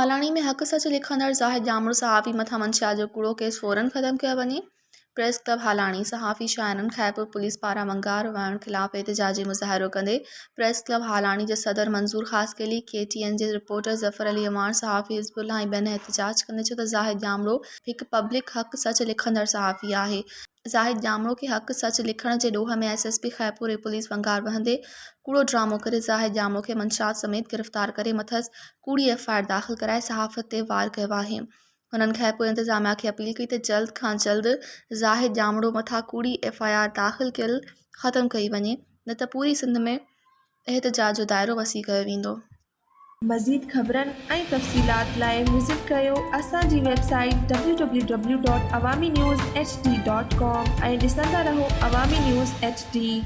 भालाणी में हक़ सच लिखंदड़ ज़ाहिद जामड़ू सहाफ़ी मथां मंशियात जो कूड़ो केस फ़ौरन ख़त्म कयो वञे। प्रेस क्लब हालाणी सहाफ़ी शायनन खैरपुर पुलिस पारां वंगार वहण ख़िलाफ़ एहतिजाजी मुज़ाहिरो कंदे प्रेस क्लब हालाणी जे सदर मंज़ूर ख़ासकेली KTN जे रिपोर्टर ज़फ़र अली अमार सहाफ़ी हिज़्बुल्लाह ऐं ॿियनि एहतिजाज कंदे चयो त ज़ाहिद जामड़ो हिकु पब्लिक हक़ सच लिखंदड़ सहाफ़ी आहे। ज़ाहिद जामड़ो खे हक़ सच लिखण जे ॾोह में SSP खैरपुर ऐं पुलिस वंगार वहंदे कूड़ो ड्रामो करे ज़ाहिद जामड़ो खे मंशात समेत गिरफ़्तार करे मथस कूड़ी FIR दाख़िल कराए सहाफ़त ते वार कयो आहे। हुननि खैरपुर इंतिज़ामिया खे अपील कई त जल्द खां जल्द ज़ाहिद जामड़ो मथां कूड़ी FIR दाख़िल कयल ख़त्म कई वञे, न त पूरी सिंध में एहतिजाज जो दायरो वसी कयो वेंदो। मज़ीद ख़बरनि ऐं तफ़सीलात लाइ विज़िट कयो असांजी वेबसाइट www.awamiNewsHD.com ऐं ॾिसंदा रहो अवामी न्यूज़ HD।